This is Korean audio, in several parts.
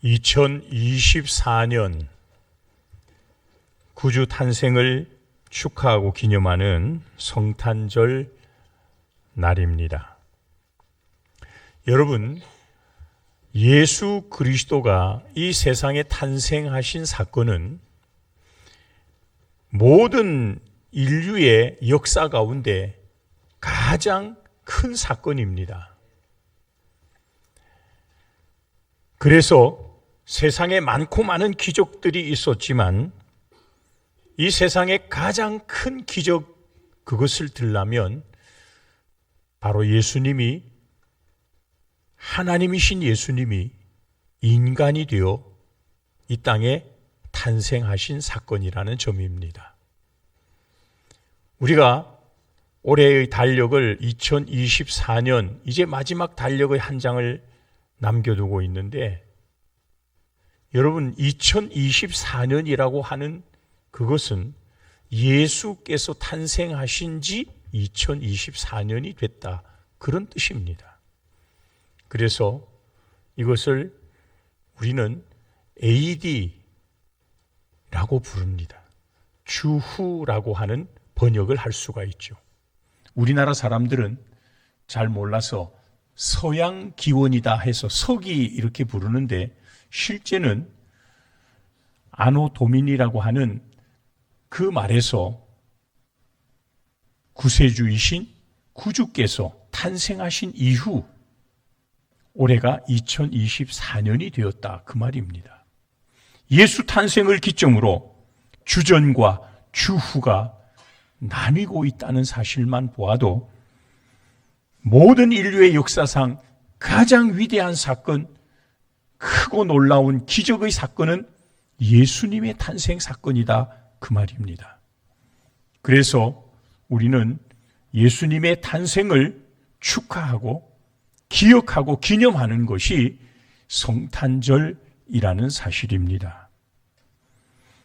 2024년 구주 탄생을 축하하고 기념하는 성탄절 날입니다. 여러분, 예수 그리스도가 이 세상에 탄생하신 사건은 모든 인류의 역사 가운데 가장 큰 사건입니다. 그래서 세상에 많고 많은 기적들이 있었지만 이 세상에 가장 큰 기적, 그것을 들려면 바로 예수님이, 하나님이신 예수님이 인간이 되어 이 땅에 탄생하신 사건이라는 점입니다. 우리가 올해의 달력을 2024년, 이제 마지막 달력의 한 장을 남겨두고 있는데, 여러분, 2024년이라고 하는 그것은 예수께서 탄생하신 지 2024년이 됐다, 그런 뜻입니다. 그래서 이것을 우리는 AD라고 부릅니다. 주후라고 하는 번역을 할 수가 있죠. 우리나라 사람들은 잘 몰라서 서양 기원이다 해서 서기 이렇게 부르는데, 실제는 아노 도미니라고 하는 그 말에서 구세주이신 구주께서 탄생하신 이후 올해가 2024년이 되었다, 그 말입니다. 예수 탄생을 기점으로 주전과 주후가 나뉘고 있다는 사실만 보아도 모든 인류의 역사상 가장 위대한 사건, 크고 놀라운 기적의 사건은 예수님의 탄생 사건이다, 그 말입니다. 그래서 우리는 예수님의 탄생을 축하하고 기억하고 기념하는 것이 성탄절이라는 사실입니다.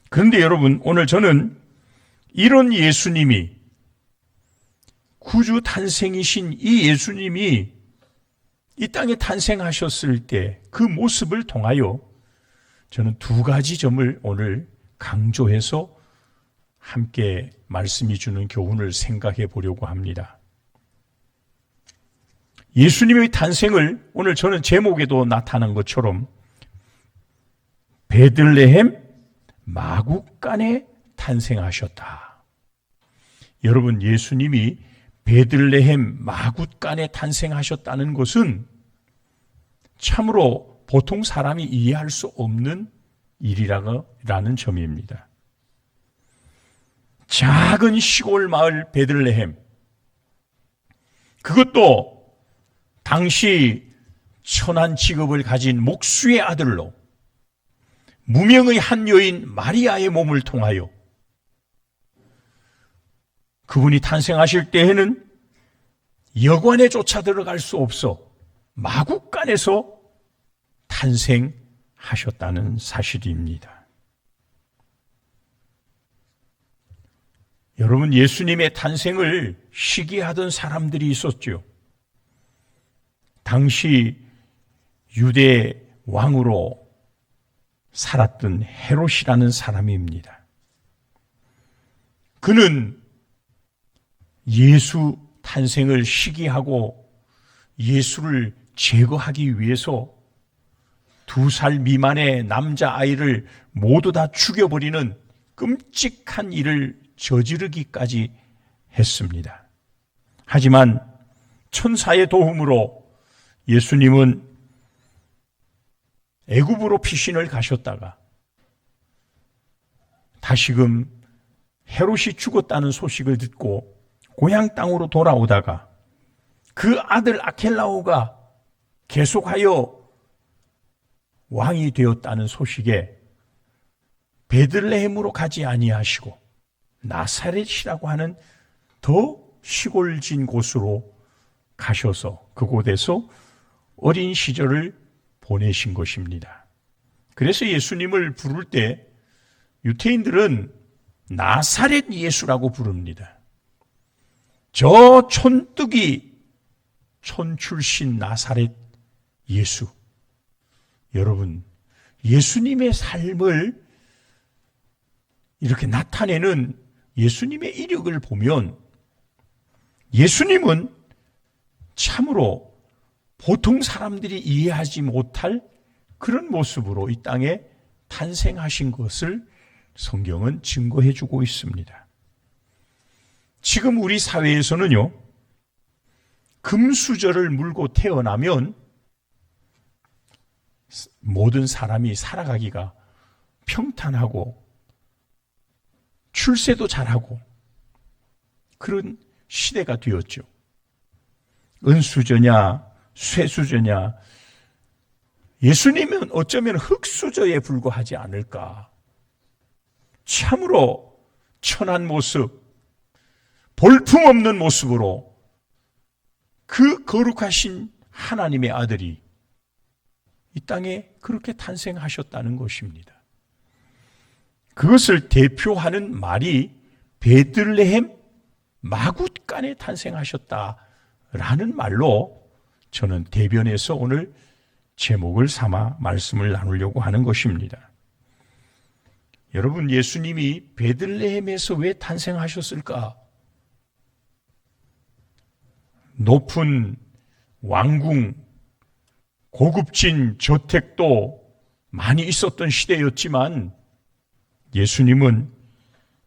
그런데 여러분, 오늘 저는 이런 예수님이, 구주 탄생이신 이 예수님이 이 땅에 탄생하셨을 때 그 모습을 통하여 저는 두 가지 점을 오늘 강조해서 함께 말씀이 주는 교훈을 생각해 보려고 합니다. 예수님의 탄생을 오늘 저는 제목에도 나타난 것처럼 베들레헴 마구간에 탄생하셨다. 여러분, 예수님이 베들레헴 마구간에 탄생하셨다는 것은 참으로 보통 사람이 이해할 수 없는 일이라는 점입니다. 작은 시골 마을 베들레헴, 그것도 당시 천한 직업을 가진 목수의 아들로 무명의 한 여인 마리아의 몸을 통하여 그분이 탄생하실 때에는 여관에 쫓아 들어갈 수 없어 마구간에서 탄생하셨다는 사실입니다. 여러분, 예수님의 탄생을 시기하던 사람들이 있었죠. 당시 유대 왕으로 살았던 헤롯이라는 사람입니다. 그는 예수 탄생을 시기하고 예수를 제거하기 위해서 2살 미만의 남자아이를 모두 다 죽여버리는 끔찍한 일을 저지르기까지 했습니다. 하지만 천사의 도움으로 예수님은 애굽으로 피신을 가셨다가 다시금 헤롯이 죽었다는 소식을 듣고 고향 땅으로 돌아오다가 그 아들 아켈라오가 계속하여 왕이 되었다는 소식에 베들레헴으로 가지 아니하시고 나사렛이라고 하는 더 시골진 곳으로 가셔서 그곳에서 어린 시절을 보내신 것입니다. 그래서 예수님을 부를 때 유태인들은 나사렛 예수라고 부릅니다. 저 촌뜨기 촌 출신 나사렛 예수. 여러분, 예수님의 삶을 이렇게 나타내는 예수님의 이력을 보면 예수님은 참으로 보통 사람들이 이해하지 못할 그런 모습으로 이 땅에 탄생하신 것을 성경은 증거해 주고 있습니다. 지금 우리 사회에서는요, 금수저를 물고 태어나면 모든 사람이 살아가기가 평탄하고 출세도 잘하고 그런 시대가 되었죠. 은수저냐 쇠수저냐, 예수님은 어쩌면 흙수저에 불과하지 않을까. 참으로 천한 모습, 볼품없는 모습으로 그 거룩하신 하나님의 아들이 이 땅에 그렇게 탄생하셨다는 것입니다. 그것을 대표하는 말이 베들레헴 마굿간에 탄생하셨다라는 말로 저는 대변해서 오늘 제목을 삼아 말씀을 나누려고 하는 것입니다. 여러분, 예수님이 베들레헴에서 왜 탄생하셨을까? 높은 왕궁, 고급진 저택도 많이 있었던 시대였지만 예수님은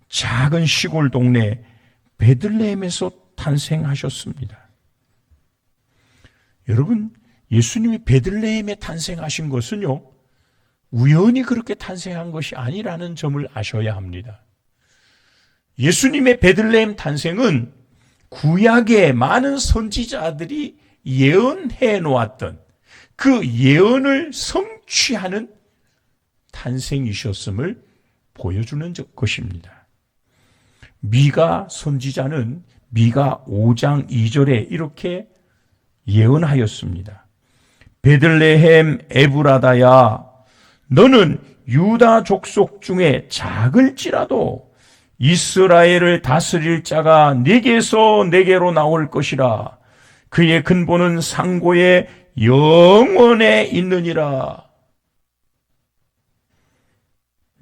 작은 시골 동네 베들레헴에서 탄생하셨습니다. 여러분, 예수님이 베들레헴에 탄생하신 것은요, 우연히 그렇게 탄생한 것이 아니라는 점을 아셔야 합니다. 예수님의 베들레헴 탄생은 구약의 많은 선지자들이 예언해 놓았던 그 예언을 성취하는 탄생이셨음을 보여주는 것입니다. 미가 선지자는 미가 5장 2절에 이렇게 예언하였습니다. 베들레헴 에브라다야, 너는 유다 족속 중에 작을지라도 이스라엘을 다스릴 자가 네게서 네게로 나올 것이라. 그의 근본은 상고의 영원에 있느니라.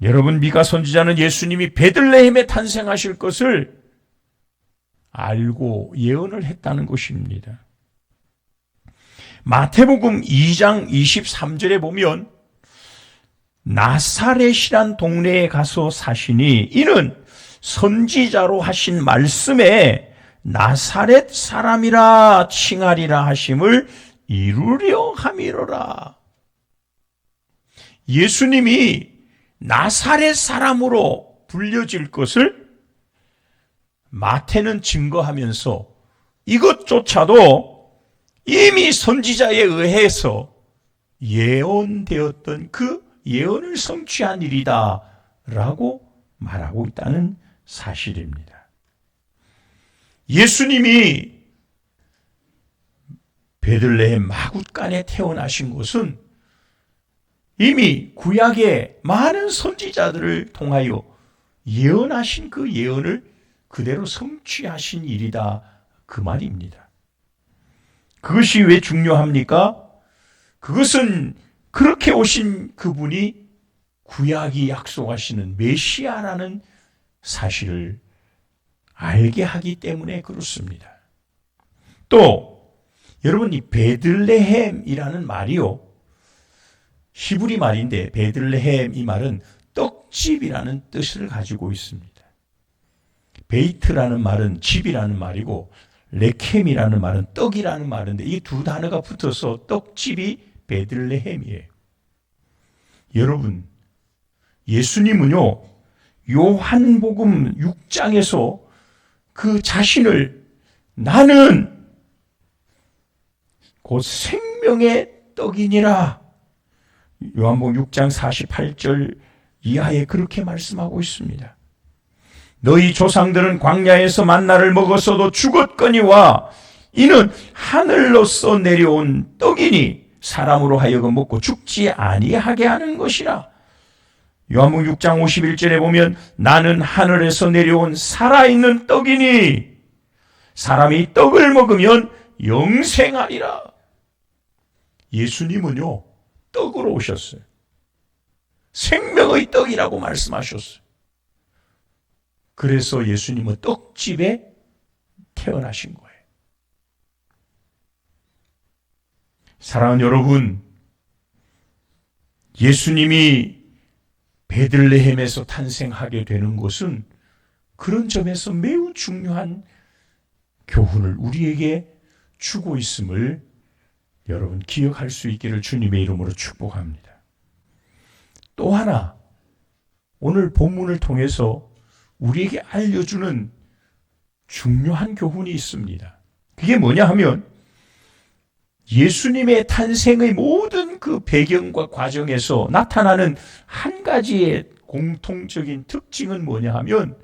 여러분, 미가 선지자는 예수님이 베들레헴에 탄생하실 것을 알고 예언을 했다는 것입니다. 마태복음 2장 23절에 보면 나사렛이란 동네에 가서 사시니 이는 선지자로 하신 말씀에 나사렛 사람이라 칭하리라 하심을 이루려 함이로라. 예수님이 나사렛 사람으로 불려질 것을 마태는 증거하면서 이것조차도 이미 선지자에 의해서 예언되었던 그 예언을 성취한 일이다 라고 말하고 있다는 사실입니다. 예수님이 베들레헴 마굿간에 태어나신 것은 이미 구약의 많은 선지자들을 통하여 예언하신 그 예언을 그대로 성취하신 일이다, 그 말입니다. 그것이 왜 중요합니까? 그것은 그렇게 오신 그분이 구약이 약속하시는 메시아라는 사실을 알게 하기 때문에 그렇습니다. 또 여러분, 이 베들레헴이라는 말이요, 히브리 말인데 베들레헴 이 말은 떡집이라는 뜻을 가지고 있습니다. 베이트라는 말은 집이라는 말이고 레켐이라는 말은 떡이라는 말인데 이 두 단어가 붙어서 떡집이 베들레헴이에요. 여러분, 예수님은요, 요한복음 6장에서 그 자신을 나는 곧 생명의 떡이니라, 요한복음 6장 48절 이하에 그렇게 말씀하고 있습니다. 너희 조상들은 광야에서 만나를 먹었어도 죽었거니와 이는 하늘로서 내려온 떡이니 사람으로 하여금 먹고 죽지 아니하게 하는 것이라. 요한복음 6장 51절에 보면 나는 하늘에서 내려온 살아있는 떡이니 사람이 떡을 먹으면 영생하리라. 예수님은요, 떡으로 오셨어요. 생명의 떡이라고 말씀하셨어요. 그래서 예수님은 떡집에 태어나신 거예요. 사랑하는 여러분, 예수님이 베들레헴에서 탄생하게 되는 것은 그런 점에서 매우 중요한 교훈을 우리에게 주고 있음을 여러분 기억할 수 있기를 주님의 이름으로 축복합니다. 또 하나, 오늘 본문을 통해서 우리에게 알려주는 중요한 교훈이 있습니다. 그게 뭐냐 하면 예수님의 탄생의 모든 그 배경과 과정에서 나타나는 한 가지의 공통적인 특징은 뭐냐 하면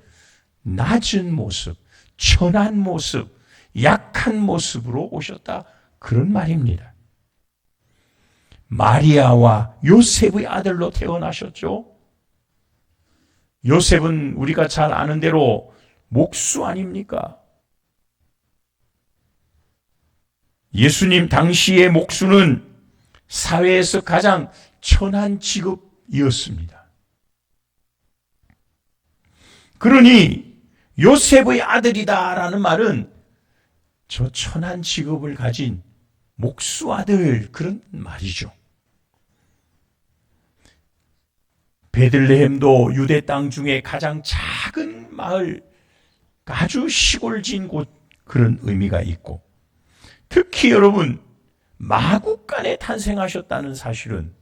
낮은 모습, 천한 모습, 약한 모습으로 오셨다. 그런 말입니다. 마리아와 요셉의 아들로 태어나셨죠. 요셉은 우리가 잘 아는 대로 목수 아닙니까? 예수님 당시의 목수는 사회에서 가장 천한 직업이었습니다. 그러니 요셉의 아들이다라는 말은 저 천한 직업을 가진 목수 아들, 그런 말이죠. 베들레헴도 유대 땅 중에 가장 작은 마을, 아주 시골진 곳, 그런 의미가 있고, 특히 여러분 마국간에 탄생하셨다는 사실은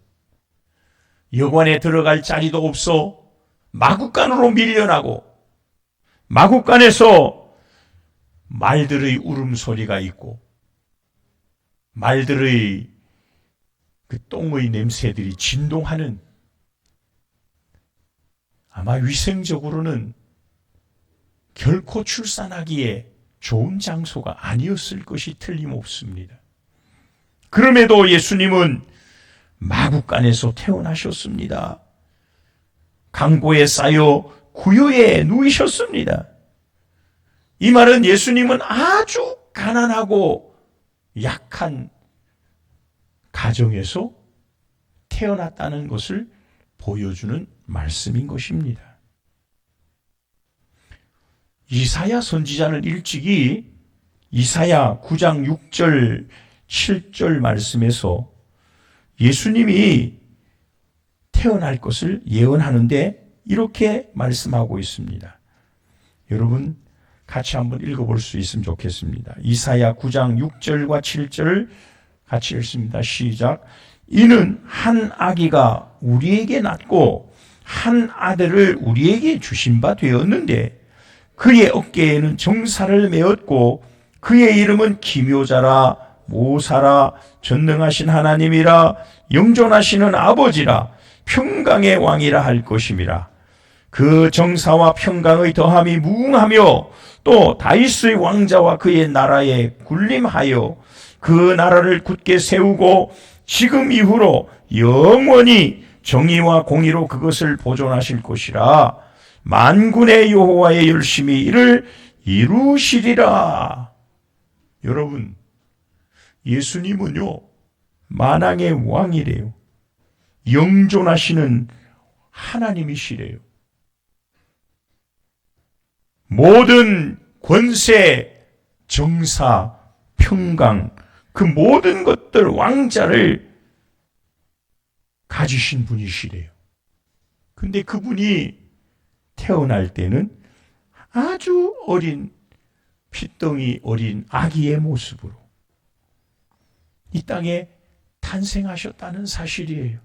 여관에 들어갈 자리도 없어 마국간으로 밀려나고, 마국간에서 말들의 울음소리가 있고 말들의 그 똥의 냄새들이 진동하는, 아마 위생적으로는 결코 출산하기에 좋은 장소가 아니었을 것이 틀림없습니다. 그럼에도 예수님은 마국간에서 태어나셨습니다. 강보에 쌓여 구유에 누이셨습니다. 이 말은 예수님은 아주 가난하고 약한 가정에서 태어났다는 것을 보여주는 말씀인 것입니다. 이사야 선지자는 일찍이 이사야 9장 6절 7절 말씀에서 예수님이 태어날 것을 예언하는데 이렇게 말씀하고 있습니다. 여러분 같이 한번 읽어볼 수 있으면 좋겠습니다. 이사야 9장 6절과 7절을 같이 읽습니다. 시작. 이는 한 아기가 우리에게 낳고 한 아들을 우리에게 주신 바 되었는데 그의 어깨에는 정사를 메었고 그의 이름은 기묘자라 모사라 전능하신 하나님이라 영존하시는 아버지라 평강의 왕이라 할 것임이라. 그 정사와 평강의 더함이 무궁하며 또 다윗의 왕자와 그의 나라에 군림하여 그 나라를 굳게 세우고 지금 이후로 영원히 정의와 공의로 그것을 보존하실 것이라. 만군의 여호와의 열심히 이를 이루시리라. 여러분, 예수님은요 만왕의 왕이래요. 영존하시는 하나님이시래요. 모든 권세, 정사, 평강, 그 모든 것들 왕자를 가지신 분이시래요. 근데 그분이 태어날 때는 아주 어린, 핏덩이 어린 아기의 모습으로 이 땅에 탄생하셨다는 사실이에요.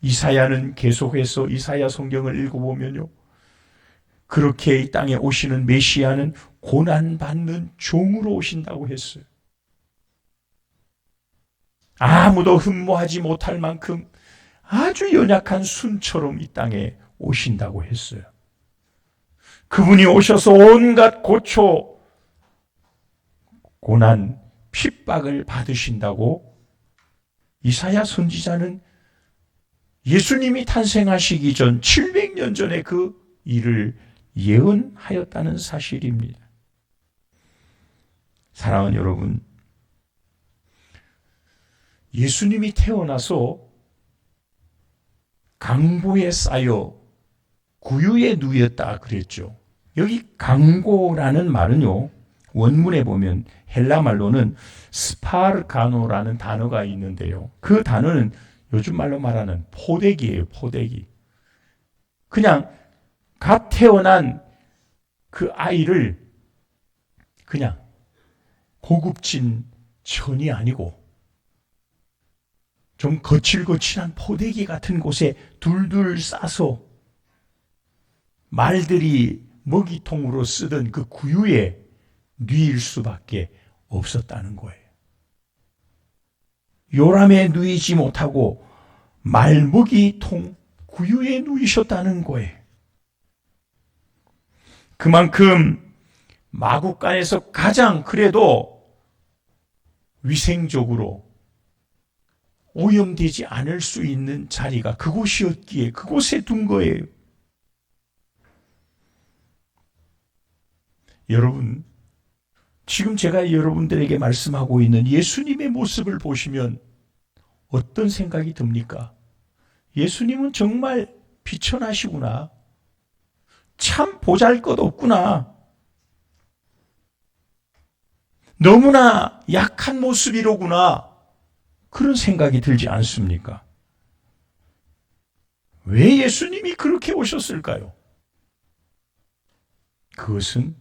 이사야는 계속해서 이사야 성경을 읽어보면요, 그렇게 이 땅에 오시는 메시아는 고난받는 종으로 오신다고 했어요. 아무도 흠모하지 못할 만큼 아주 연약한 순처럼 이 땅에 오신다고 했어요. 그분이 오셔서 온갖 고초, 고난, 핍박을 받으신다고 이사야 선지자는 예수님이 탄생하시기 전 700년 전에 그 일을 예언하였다는 사실입니다. 사랑하는 여러분, 예수님이 태어나서 강보에 쌓여 구유에 누였다 그랬죠. 여기 강고라는 말은요, 원문에 보면 헬라 말로는 스파르가노라는 단어가 있는데요. 그 단어는 요즘 말로 말하는 포대기예요, 포대기. 그냥 갓 태어난 그 아이를 그냥 고급진 천이 아니고 좀 거칠거칠한 포대기 같은 곳에 둘둘 싸서 말들이 먹이통으로 쓰던 그 구유에 누일 수밖에 없었다는 거예요. 요람에 누이지 못하고 말먹이통 구유에 누이셨다는 거예요. 그만큼 마국간에서 가장 그래도 위생적으로 오염되지 않을 수 있는 자리가 그곳이었기에 그곳에 둔 거예요. 여러분, 지금 제가 여러분들에게 말씀하고 있는 예수님의 모습을 보시면 어떤 생각이 듭니까? 예수님은 정말 비천하시구나. 참 보잘것없구나. 너무나 약한 모습이로구나. 그런 생각이 들지 않습니까? 왜 예수님이 그렇게 오셨을까요? 그것은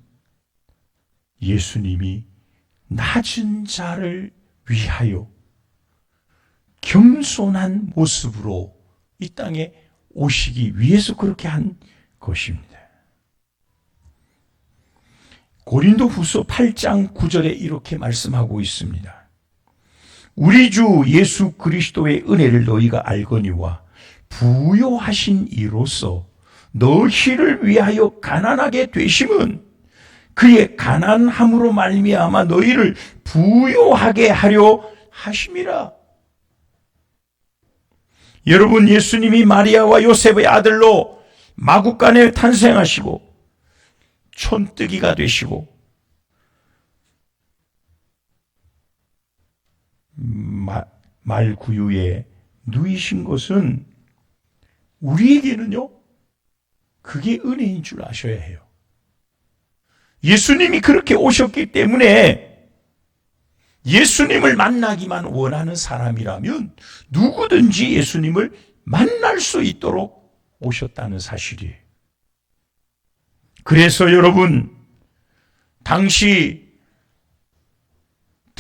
예수님이 낮은 자를 위하여 겸손한 모습으로 이 땅에 오시기 위해서 그렇게 한 것입니다. 고린도후서 8장 9절에 이렇게 말씀하고 있습니다. 우리 주 예수 그리스도의 은혜를 너희가 알거니와 부요하신 이로써 너희를 위하여 가난하게 되심은 그의 가난함으로 말미암아 너희를 부요하게 하려 하심이라. 여러분, 예수님이 마리아와 요셉의 아들로 마국간에 탄생하시고 촌뜨기가 되시고 말구유에 누이신 것은 우리에게는요, 그게 은혜인 줄 아셔야 해요. 예수님이 그렇게 오셨기 때문에 예수님을 만나기만 원하는 사람이라면 누구든지 예수님을 만날 수 있도록 오셨다는 사실이에요. 그래서 여러분, 당시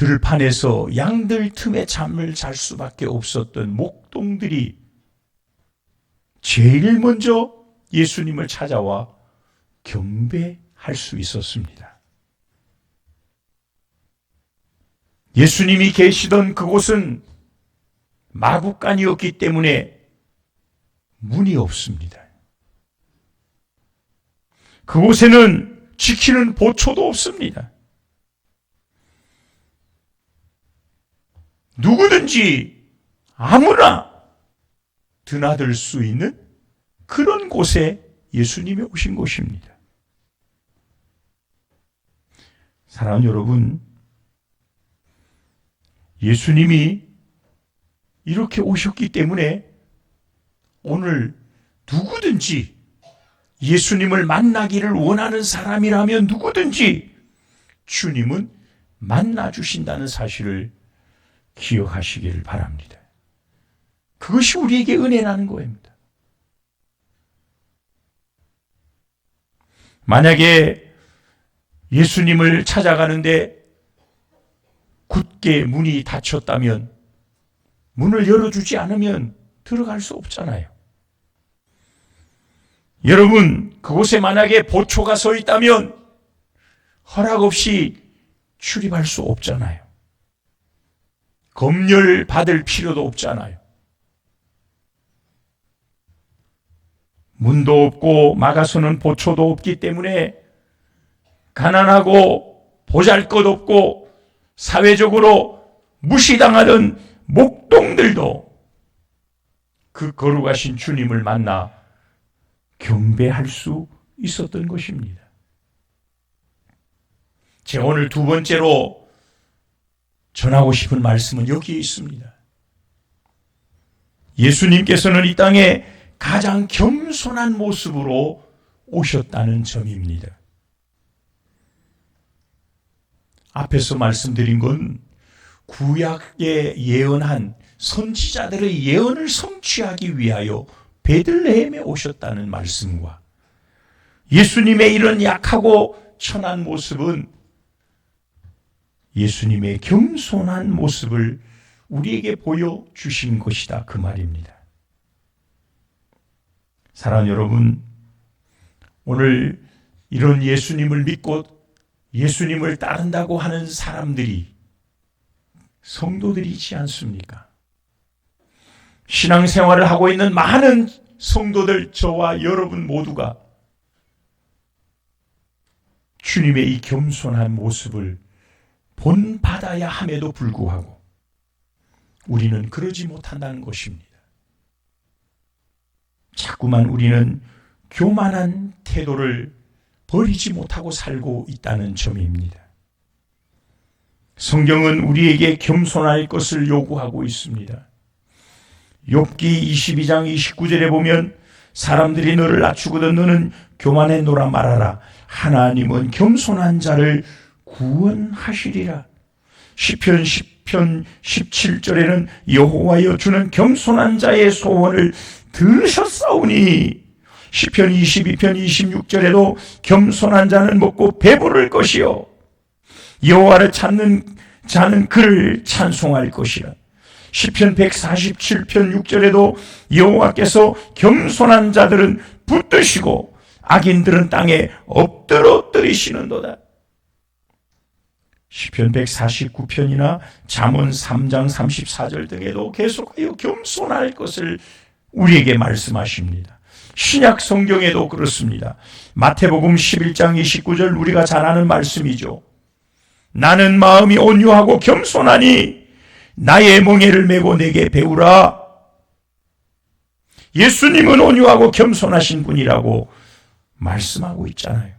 들판에서 양들 틈에 잠을 잘 수밖에 없었던 목동들이 제일 먼저 예수님을 찾아와 경배할 수 있었습니다. 예수님이 계시던 그곳은 마국간이었기 때문에 문이 없습니다. 그곳에는 지키는 보초도 없습니다. 누구든지 아무나 드나들 수 있는 그런 곳에 예수님이 오신 곳입니다. 사랑하는 여러분, 예수님이 이렇게 오셨기 때문에 오늘 누구든지 예수님을 만나기를 원하는 사람이라면 누구든지 주님은 만나주신다는 사실을 기억하시길 바랍니다. 그것이 우리에게 은혜라는 거입니다. 만약에 예수님을 찾아가는데 굳게 문이 닫혔다면, 문을 열어주지 않으면 들어갈 수 없잖아요. 여러분, 그곳에 만약에 보초가 서 있다면 허락 없이 출입할 수 없잖아요. 검열 받을 필요도 없잖아요. 문도 없고 막아서는 보초도 없기 때문에 가난하고 보잘것없고 사회적으로 무시당하던 목동들도 그 거룩하신 주님을 만나 경배할 수 있었던 것입니다. 제가 오늘 두 번째로 전하고 싶은 말씀은 여기에 있습니다. 예수님께서는 이 땅에 가장 겸손한 모습으로 오셨다는 점입니다. 앞에서 말씀드린 건 구약에 예언한 선지자들의 예언을 성취하기 위하여 베들레헴에 오셨다는 말씀과 예수님의 이런 약하고 천한 모습은 예수님의 겸손한 모습을 우리에게 보여주신 것이다, 그 말입니다. 사랑하는 여러분, 오늘 이런 예수님을 믿고 예수님을 따른다고 하는 사람들이 성도들이지 않습니까? 신앙생활을 하고 있는 많은 성도들, 저와 여러분 모두가 주님의 이 겸손한 모습을 본받아야 함에도 불구하고 우리는 그러지 못한다는 것입니다. 자꾸만 우리는 교만한 태도를 버리지 못하고 살고 있다는 점입니다. 성경은 우리에게 겸손할 것을 요구하고 있습니다. 욥기 22장 29절에 보면 사람들이 너를 낮추거든 너는 교만해노라 말하라. 하나님은 겸손한 자를 구원하시리라. 시편 10편 17절에는 여호와여 주는 겸손한 자의 소원을 들으셨사오니 시편 22편 26절에도 겸손한 자는 먹고 배부를 것이요 여호와를 찾는 자는 그를 찬송할 것이라. 시편 147편 6절에도 여호와께서 겸손한 자들은 붙드시고 악인들은 땅에 엎드러뜨리시는도다. 시편 149편이나 잠언 3장 34절 등에도 계속하여 겸손할 것을 우리에게 말씀하십니다. 신약 성경에도 그렇습니다. 마태복음 11장 29절 우리가 잘 아는 말씀이죠. 나는 마음이 온유하고 겸손하니 나의 멍에를 메고 내게 배우라. 예수님은 온유하고 겸손하신 분이라고 말씀하고 있잖아요.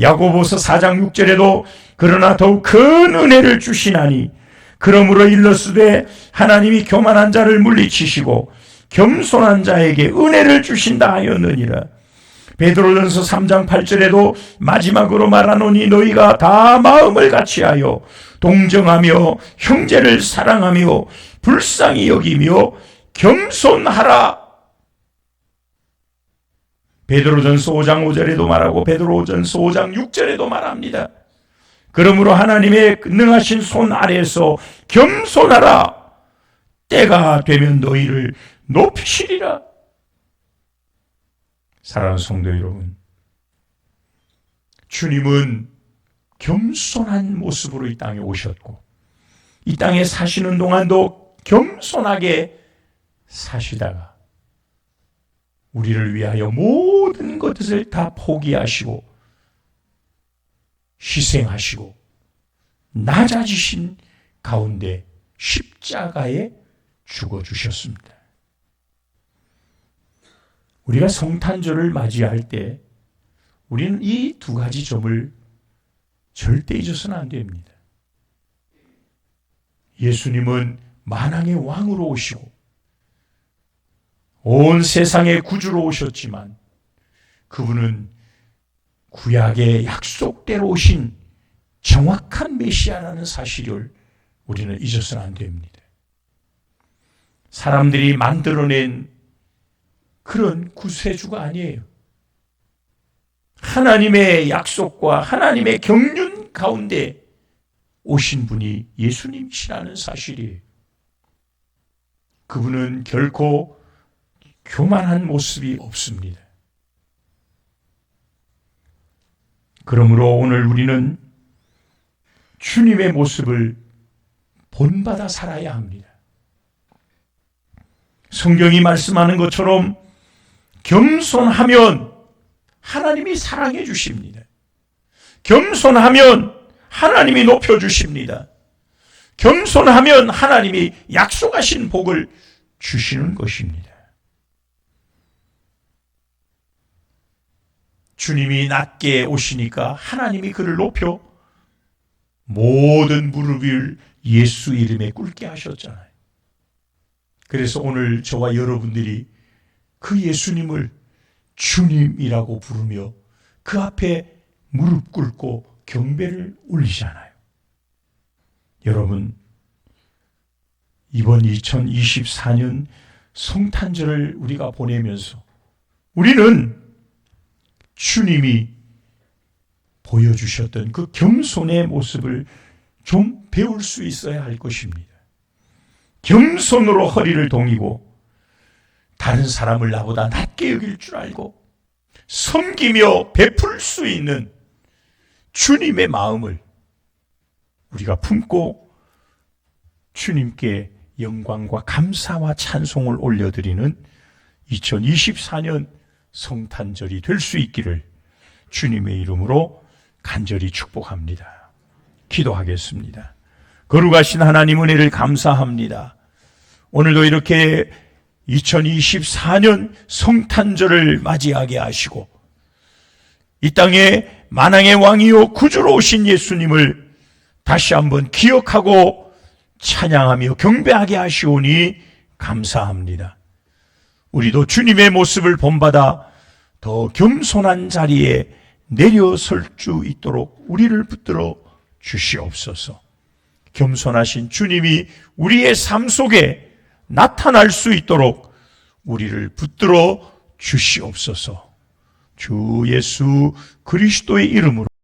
야고보서 4장 6절에도 그러나 더욱 큰 은혜를 주시나니 그러므로 일러스되 하나님이 교만한 자를 물리치시고 겸손한 자에게 은혜를 주신다 하였느니라. 베드로전서 3장 8절에도 마지막으로 말하노니 너희가 다 마음을 같이하여 동정하며 형제를 사랑하며 불쌍히 여기며 겸손하라. 베드로전서 5장 5절에도 말하고 베드로전서 5장 6절에도 말합니다. 그러므로 하나님의 능하신 손 아래에서 겸손하라. 때가 되면 너희를 높이시리라. 사랑하는 성도 여러분, 주님은 겸손한 모습으로 이 땅에 오셨고 이 땅에 사시는 동안도 겸손하게 사시다가 우리를 위하여 모든 것을 다 포기하시고 희생하시고 낮아지신 가운데 십자가에 죽어주셨습니다. 우리가 성탄절을 맞이할 때 우리는 이 두 가지 점을 절대 잊어서는 안 됩니다. 예수님은 만왕의 왕으로 오시고 온 세상의 구주로 오셨지만 그분은 구약의 약속대로 오신 정확한 메시아라는 사실을 우리는 잊어서는 안 됩니다. 사람들이 만들어낸 그런 구세주가 아니에요. 하나님의 약속과 하나님의 경륜 가운데 오신 분이 예수님이시라는 사실이에요. 그분은 결코 교만한 모습이 없습니다. 그러므로 오늘 우리는 주님의 모습을 본받아 살아야 합니다. 성경이 말씀하는 것처럼 겸손하면 하나님이 사랑해 주십니다. 겸손하면 하나님이 높여 주십니다. 겸손하면 하나님이 약속하신 복을 주시는 것입니다. 주님이 낮게 오시니까 하나님이 그를 높여 모든 무릎을 예수 이름에 꿇게 하셨잖아요. 그래서 오늘 저와 여러분들이 그 예수님을 주님이라고 부르며 그 앞에 무릎 꿇고 경배를 올리잖아요. 여러분, 이번 2024년 성탄절을 우리가 보내면서 우리는 주님이 보여주셨던 그 겸손의 모습을 좀 배울 수 있어야 할 것입니다. 겸손으로 허리를 동이고 다른 사람을 나보다 낮게 여길 줄 알고 섬기며 베풀 수 있는 주님의 마음을 우리가 품고 주님께 영광과 감사와 찬송을 올려드리는 2024년 성탄절이 될 수 있기를 주님의 이름으로 간절히 축복합니다. 기도하겠습니다. 거룩하신 하나님 은혜를 감사합니다. 오늘도 이렇게 2024년 성탄절을 맞이하게 하시고 이 땅에 만왕의 왕이요 구주로 오신 예수님을 다시 한번 기억하고 찬양하며 경배하게 하시오니 감사합니다. 우리도 주님의 모습을 본받아 더 겸손한 자리에 내려설 수 있도록 우리를 붙들어 주시옵소서. 겸손하신 주님이 우리의 삶 속에 나타날 수 있도록 우리를 붙들어 주시옵소서. 주 예수 그리스도의 이름으로